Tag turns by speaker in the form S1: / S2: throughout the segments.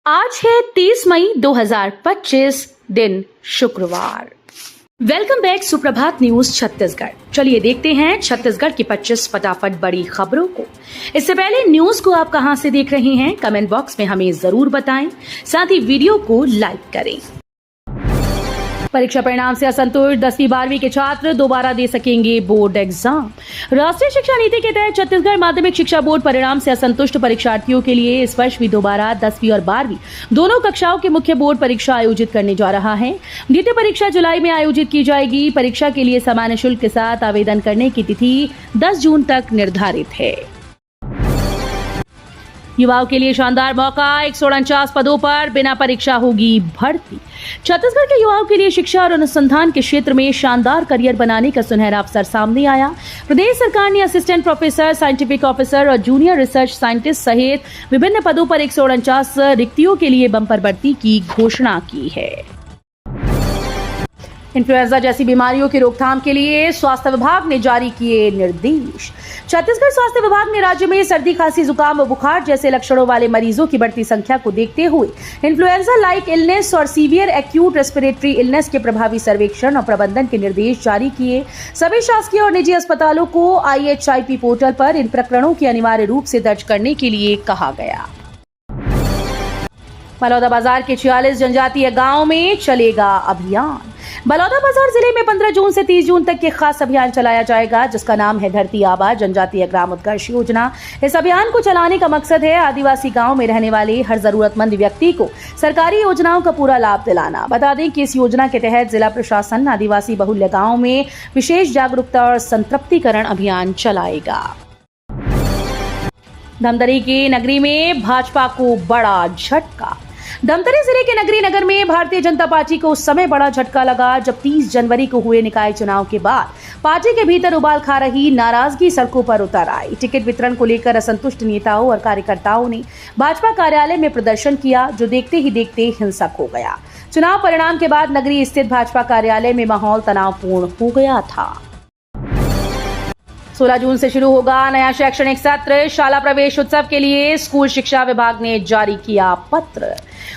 S1: आज है 30 मई 2025 दिन शुक्रवार। वेलकम बैक सुप्रभात न्यूज छत्तीसगढ़। चलिए देखते हैं छत्तीसगढ़ की 25 फटाफट बड़ी खबरों को। इससे पहले न्यूज को आप कहां से देख रहे हैं कमेंट बॉक्स में हमें जरूर बताएं, साथ ही वीडियो को लाइक करें। परीक्षा परिणाम से असंतुष्ट 10वीं 12वीं के छात्र दोबारा दे सकेंगे बोर्ड एग्जाम। राष्ट्रीय शिक्षा नीति के तहत छत्तीसगढ़ माध्यमिक शिक्षा बोर्ड परिणाम से असंतुष्ट परीक्षार्थियों के लिए इस वर्ष भी दोबारा 10वीं और 12वीं दोनों कक्षाओं की मुख्य बोर्ड परीक्षा आयोजित करने जा रहा है। द्वितीय परीक्षा जुलाई में आयोजित की जाएगी। परीक्षा के लिए सामान्य शुल्क के साथ आवेदन करने की तिथि 10 जून तक निर्धारित है। युवाओं के लिए शानदार मौका, 149 पदों पर बिना परीक्षा होगी भर्ती। छत्तीसगढ़ के युवाओं के लिए शिक्षा और अनुसंधान के क्षेत्र में शानदार करियर बनाने का सुनहरा अवसर सामने आया। प्रदेश सरकार ने असिस्टेंट प्रोफेसर, साइंटिफिक ऑफिसर और जूनियर रिसर्च साइंटिस्ट सहित विभिन्न पदों पर 149 रिक्तियों के लिए बंपर भर्ती की घोषणा की है। इन्फ्लुएंजा जैसी बीमारियों की रोकथाम के लिए स्वास्थ्य विभाग ने जारी किए निर्देश। छत्तीसगढ़ स्वास्थ्य विभाग ने राज्य में सर्दी, खांसी, जुकाम और बुखार जैसे लक्षणों वाले मरीजों की बढ़ती संख्या को देखते हुए इन्फ्लुएंजा लाइक इलनेस और सीवियर एक्यूट रेस्पिरेटरी इलनेस के प्रभावी सर्वेक्षण और प्रबंधन के निर्देश जारी किए। सभी शासकीय और निजी अस्पतालों को IHIP पोर्टल पर इन प्रकरणों की अनिवार्य रूप से दर्ज करने के लिए कहा गया। बलौदाबाजार के 46 जनजातीय गांव में चलेगा अभियान। बलौदाबाजार जिले में 15 जून से 30 जून तक के खास अभियान चलाया जाएगा, जिसका नाम है धरती आबा जनजातीय ग्राम उत्कर्ष योजना। इस अभियान को चलाने का मकसद है आदिवासी गांव में रहने वाले हर जरूरतमंद व्यक्ति को सरकारी योजनाओं का पूरा लाभ दिलाना। बता दें कि इस योजना के तहत जिला प्रशासन आदिवासी बहुल्य गांव में विशेष जागरूकता और संतृप्तिकरण अभियान चलाएगा। धमतरी की नगरी में भाजपा को बड़ा झटका। धमतरी जिले के नगरी नगर में भारतीय जनता पार्टी को उस समय बड़ा झटका लगा जब 30 जनवरी को हुए निकाय चुनाव के बाद पार्टी के भीतर उबाल खा रही नाराजगी सड़कों पर उतर आई। टिकट वितरण को लेकर असंतुष्ट नेताओं और कार्यकर्ताओं ने भाजपा कार्यालय में प्रदर्शन किया, जो देखते ही देखते हिंसक हो गया। चुनाव परिणाम के बाद नगरी स्थित भाजपा कार्यालय में माहौल तनावपूर्ण हो गया था। 16 जून से शुरू होगा नया शैक्षणिक सत्र। शाला प्रवेश उत्सव के लिए स्कूल शिक्षा विभाग ने जारी किया पत्र।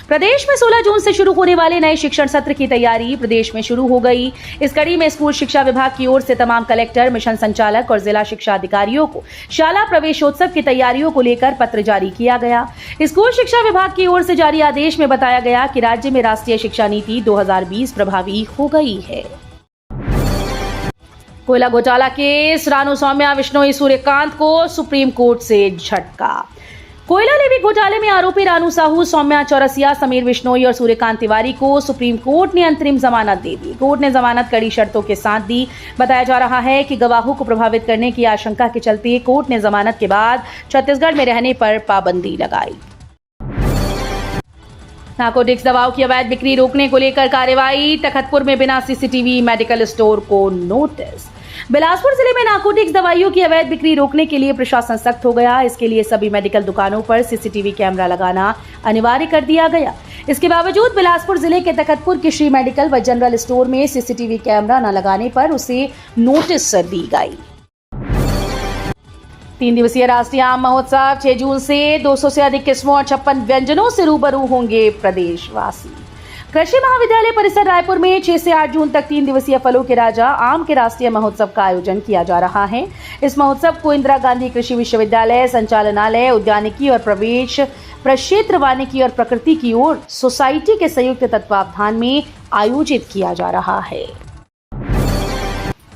S1: प्रदेश में 16 जून से शुरू होने वाले नए शिक्षण सत्र की तैयारी प्रदेश में शुरू हो गई। इस कड़ी में स्कूल शिक्षा विभाग की ओर से तमाम कलेक्टर, मिशन संचालक और जिला शिक्षा अधिकारियों को शाला प्रवेशोत्सव की तैयारियों को लेकर पत्र जारी किया गया। स्कूल शिक्षा विभाग की ओर से जारी आदेश में बताया गया कि राज्य में राष्ट्रीय शिक्षा नीति 2020 प्रभावी हो गई है। कोयला घोटाला केस, रानू सौम्या बिश्नोई सूर्यकांत को सुप्रीम कोर्ट से झटका। कोयला लेवी घोटाले में आरोपी रानू साहू, सौम्या चौरसिया, समीर बिश्नोई और सूर्यकांत तिवारी को सुप्रीम कोर्ट ने अंतरिम जमानत दे दी। कोर्ट ने जमानत कड़ी शर्तों के साथ दी। बताया जा रहा है कि गवाहों को प्रभावित करने की आशंका के चलते कोर्ट ने जमानत के बाद छत्तीसगढ़ में रहने पर पाबंदी लगाई। नारकोटिक्स दवाओं की अवैध बिक्री रोकने को लेकर कार्रवाई। तखतपुर में बिना CCTV मेडिकल स्टोर को नोटिस। बिलासपुर जिले में नारकोटिक्स दवाइयों की अवैध बिक्री रोकने के लिए प्रशासन सख्त हो गया। इसके लिए सभी मेडिकल दुकानों पर CCTV कैमरा लगाना अनिवार्य कर दिया गया। इसके बावजूद बिलासपुर जिले के तखतपुर के श्री मेडिकल व जनरल स्टोर में CCTV कैमरा न लगाने पर उसे नोटिस दी गई। 3 दिवसीय राष्ट्रीय आम महोत्सव 6 जून से 200 से अधिक किस्मों और 56 व्यंजनों से रूबरू होंगे प्रदेशवासी। कृषि महाविद्यालय परिसर रायपुर में 6 से 8 जून तक 3 दिवसीय फलों के राजा आम के राष्ट्रीय महोत्सव का आयोजन किया जा रहा है। इस महोत्सव को इंदिरा गांधी कृषि विश्वविद्यालय, संचालनालय, उद्यानिकी और प्रवेश प्रक्षेत्र वानिकी और प्रकृति की ओर सोसाइटी के संयुक्त तत्वावधान में आयोजित किया जा रहा है।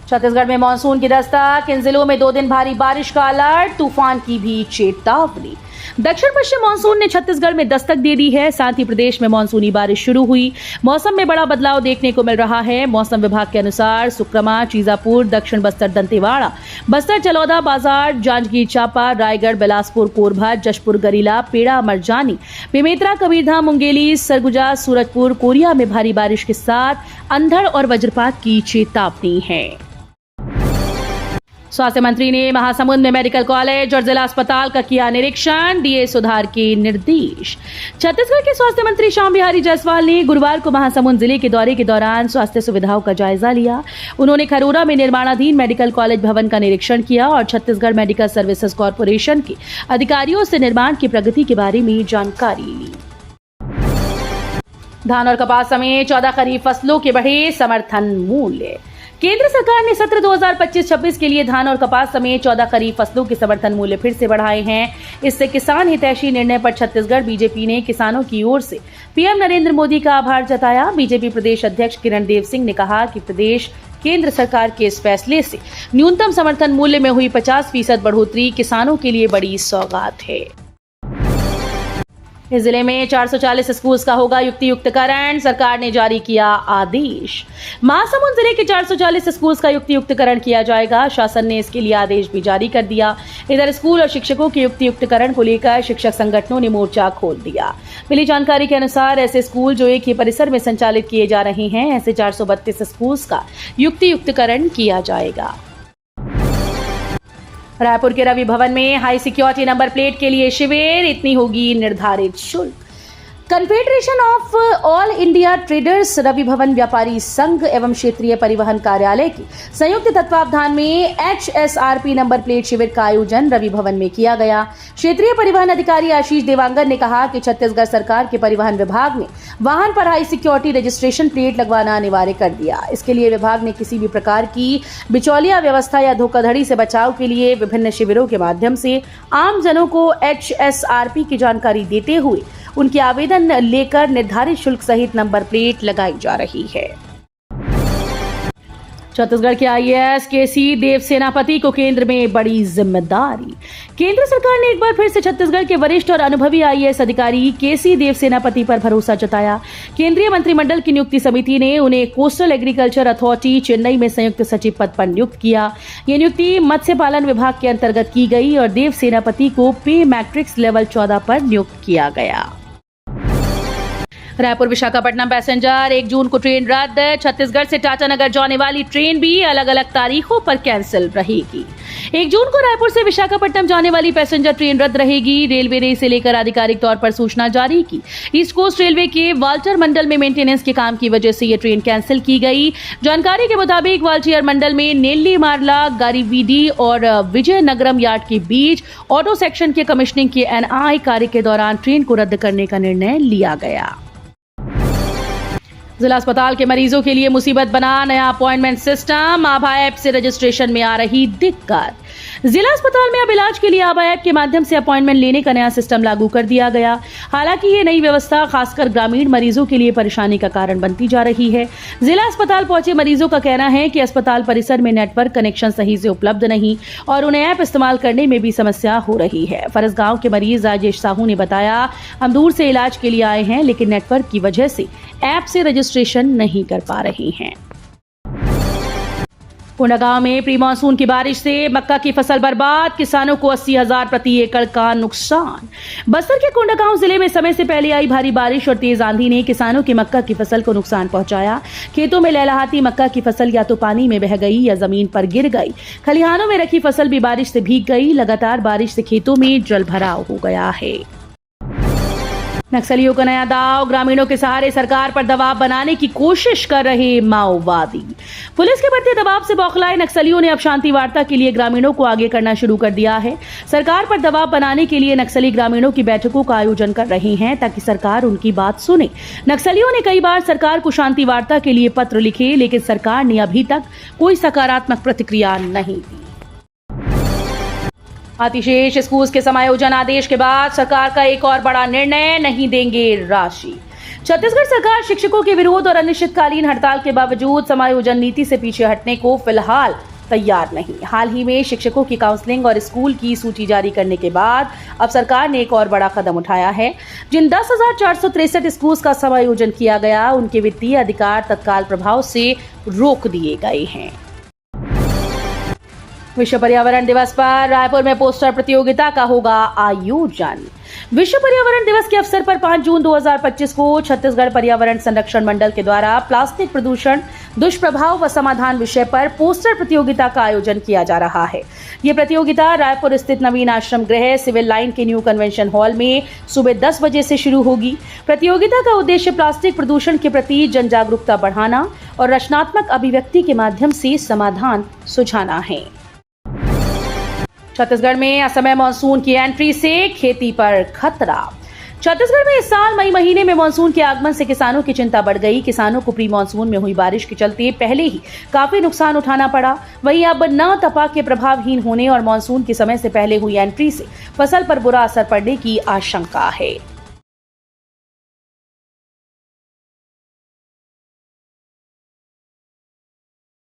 S1: छत्तीसगढ़ में मानसून की दस्तक। इन जिलों में 2 दिन भारी बारिश का अलर्ट, तूफान की भी चेतावनी। दक्षिण पश्चिम मानसून ने छत्तीसगढ़ में दस्तक दे दी है। साथ ही प्रदेश में मानसूनी बारिश शुरू हुई। मौसम में बड़ा बदलाव देखने को मिल रहा है। मौसम विभाग के अनुसार सुकमा, चीजापुर, दक्षिण बस्तर, दंतेवाड़ा, बस्तर, चलौदा, बाजार, जांजगीर चांपा, रायगढ़, बिलासपुर, कोरबा, जशपुर, गरीला, पेड़ा, मरजानी, बेमेतरा, कबीरधाम, मुंगेली, सरगुजा, सूरजपुर, कोरिया में भारी बारिश के साथ अंधड़ और वज्रपात की चेतावनी है। स्वास्थ्य मंत्री ने महासमुंद में मेडिकल कॉलेज और जिला अस्पताल का किया निरीक्षण, दिए सुधार के निर्देश। छत्तीसगढ़ के स्वास्थ्य मंत्री श्याम बिहारी जायसवाल ने गुरुवार को महासमुंद जिले के दौरे के दौरान स्वास्थ्य सुविधाओं का जायजा लिया। उन्होंने खरोरा में निर्माणाधीन मेडिकल कॉलेज भवन का निरीक्षण किया और छत्तीसगढ़ मेडिकल सर्विसेज कॉर्पोरेशन के अधिकारियों से निर्माण की प्रगति के बारे में जानकारी ली। धान और कपास समेत 14 खरीफ फसलों के बढ़े समर्थन मूल्य। केंद्र सरकार ने सत्र 2025-26 के लिए धान और कपास समेत 14 खरीफ फसलों के समर्थन मूल्य फिर से बढ़ाए हैं। इससे किसान हितैषी निर्णय पर छत्तीसगढ़ बीजेपी ने किसानों की ओर से पीएम नरेंद्र मोदी का आभार जताया। बीजेपी प्रदेश अध्यक्ष किरण देव सिंह ने कहा कि प्रदेश केंद्र सरकार के इस फैसले से न्यूनतम समर्थन मूल्य में हुई 50% बढ़ोतरी किसानों के लिए बड़ी सौगात है। इस जिले में 440 स्कूल्स का होगा युक्तियुक्तकरण, सरकार ने जारी किया आदेश। महासमुंद जिले के 440 स्कूल्स का युक्तियुक्तकरण किया जाएगा। शासन ने इसके लिए आदेश भी जारी कर दिया। इधर स्कूल और शिक्षकों के युक्तियुक्तकरण को लेकर शिक्षक संगठनों ने मोर्चा खोल दिया। मिली जानकारी के अनुसार ऐसे स्कूल जो एक ही परिसर में संचालित किए जा रहे हैं, ऐसे 432 स्कूल्स का युक्तियुक्तकरण किया जाएगा। रायपुर के रवि भवन में हाई सिक्योरिटी नंबर प्लेट के लिए शिविर, इतनी होगी निर्धारित शुल्क। Confederation of all India traders Ravi Bhawan व्यापारी संघ एवं क्षेत्रीय परिवहन कार्यालय की संयुक्त तत्वावधान में HSRP नंबर प्लेट शिविर का आयोजन रवि भवन में किया गया। क्षेत्रीय परिवहन अधिकारी आशीष देवांगन ने कहा कि छत्तीसगढ़ सरकार के परिवहन विभाग ने वाहन पर हाई सिक्योरिटी रजिस्ट्रेशन प्लेट लगवाना अनिवार्य कर दिया। इसके लिए विभाग ने किसी भी प्रकार की बिचौलिया व्यवस्था या धोखाधड़ी से बचाव के लिए विभिन्न शिविरों के माध्यम से आम जनों को HSRP की जानकारी देते हुए उनके आवेदन लेकर निर्धारित शुल्क सहित नंबर प्लेट लगाई जा रही है। छत्तीसगढ़ के IAS KC देव सेनापति को केंद्र में बड़ी जिम्मेदारी। केंद्र सरकार ने एक बार फिर से छत्तीसगढ़ के वरिष्ठ और अनुभवी IAS अधिकारी KC देव सेनापति पर भरोसा जताया। केंद्रीय मंत्रिमंडल की नियुक्ति समिति ने उन्हें कोस्टल एग्रीकल्चर अथॉरिटी चेन्नई में संयुक्त सचिव पद पर नियुक्त किया। ये नियुक्ति मत्स्य पालन विभाग के अंतर्गत की गई और देव सेनापति को पे मैट्रिक्स लेवल 14 पर नियुक्त किया गया। रायपुर विशाखापट्टनम पैसेंजर 1 जून को ट्रेन रद्द। छत्तीसगढ़ से टाटानगर जाने वाली ट्रेन भी अलग अलग तारीखों पर कैंसिल रहेगी। 1 जून को रायपुर से विशाखापट्टनम जाने वाली पैसेंजर ट्रेन रद्द रहेगी। रेलवे ने इसे लेकर आधिकारिक तौर पर सूचना जारी की। ईस्ट कोस्ट रेलवे के वाल्टर मंडल में मेंटेनेंस के काम की वजह से ये ट्रेन कैंसिल की गई। जानकारी के मुताबिक वाल्टियर मंडल में नेल्ली मारला, गारीवीडी और विजयनगरम यार्ड के बीच ऑटो सेक्शन के कमीशनिंग के NI कार्य के दौरान ट्रेन को रद्द करने का निर्णय लिया गया। जिला अस्पताल के मरीजों के लिए मुसीबत बना नया अपॉइंटमेंट सिस्टम। आभा ऐप से रजिस्ट्रेशन में आ रही दिक्कत। जिला अस्पताल में अब इलाज के लिए आभा ऐप के माध्यम से अपॉइंटमेंट लेने का नया सिस्टम लागू कर दिया गया। हालांकि ये नई व्यवस्था खासकर ग्रामीण मरीजों के लिए परेशानी का कारण बनती जा रही है। जिला अस्पताल पहुंचे मरीजों का कहना है कि अस्पताल परिसर में नेटवर्क कनेक्शन सही से उपलब्ध नहीं और उन्हें ऐप इस्तेमाल करने में भी समस्या हो रही है। फरसगांव के मरीज राजेश साहू ने बताया, हम दूर से इलाज के लिए आए हैं लेकिन नेटवर्क की वजह से ऐप से रजिस्ट्रेशन नहीं कर पा रही हैं। कोंडागांव में प्री मानसून की बारिश से मक्का की फसल बर्बाद, किसानों को 80,000 प्रति एकड़ का नुकसान। बस्तर के कोंडागांव जिले में समय से पहले आई भारी बारिश और तेज आंधी ने किसानों की मक्का की फसल को नुकसान पहुंचाया। खेतों में लहलहाती मक्का की फसल या तो पानी में बह गई या जमीन पर गिर गई। खलिहानों में रखी फसल भी बारिश से भीग गई। लगातार बारिश से खेतों में जल भराव हो गया है। नक्सलियों का नया दाव, ग्रामीणों के सहारे सरकार पर दबाव बनाने की कोशिश कर रहे माओवादी। पुलिस के बढ़ते दबाव से बौखलाए नक्सलियों ने अब शांति वार्ता के लिए ग्रामीणों को आगे करना शुरू कर दिया है। सरकार पर दबाव बनाने के लिए नक्सली ग्रामीणों की बैठकों का आयोजन कर रहे हैं ताकि सरकार उनकी बात सुने। नक्सलियों ने कई बार सरकार को शांति वार्ता के लिए पत्र लिखे लेकिन सरकार ने अभी तक कोई सकारात्मक प्रतिक्रिया नहीं दी। अतिशेष स्कूल के समायोजन आदेश के बाद सरकार का एक और बड़ा निर्णय, नहीं देंगे राशि। छत्तीसगढ़ सरकार शिक्षकों के विरोध और अनिश्चितकालीन हड़ताल के बावजूद समायोजन नीति से पीछे हटने को फिलहाल तैयार नहीं। हाल ही में शिक्षकों की काउंसलिंग और स्कूल की सूची जारी करने के बाद अब सरकार ने एक और बड़ा कदम उठाया है। जिन 10,463 स्कूल का समायोजन किया गया उनके वित्तीय अधिकार तत्काल प्रभाव से रोक दिए गए हैं। विश्व पर्यावरण दिवस पर रायपुर में पोस्टर प्रतियोगिता का होगा आयोजन। विश्व पर्यावरण दिवस के अवसर पर 5 जून 2025 को छत्तीसगढ़ पर्यावरण संरक्षण मंडल के द्वारा प्लास्टिक प्रदूषण, दुष्प्रभाव व समाधान विषय पर पोस्टर प्रतियोगिता का आयोजन किया जा रहा है। ये प्रतियोगिता रायपुर स्थित नवीन आश्रम गृह सिविल लाइन के न्यू कन्वेंशन हॉल में सुबह 10 बजे से शुरू होगी। प्रतियोगिता का उद्देश्य प्लास्टिक प्रदूषण के प्रति जन जागरूकता बढ़ाना और रचनात्मक अभिव्यक्ति के माध्यम से समाधान सुझाना है। छत्तीसगढ़ में असमय मानसून की एंट्री से खेती पर खतरा। छत्तीसगढ़ में इस साल मई महीने में मानसून के आगमन से किसानों की चिंता बढ़ गई। किसानों को प्री मानसून में हुई बारिश के चलते पहले ही काफी नुकसान उठाना पड़ा। वहीं अब न तपा के प्रभावहीन होने और मानसून के समय से पहले हुई एंट्री से फसल पर बुरा असर पड़ने की आशंका है।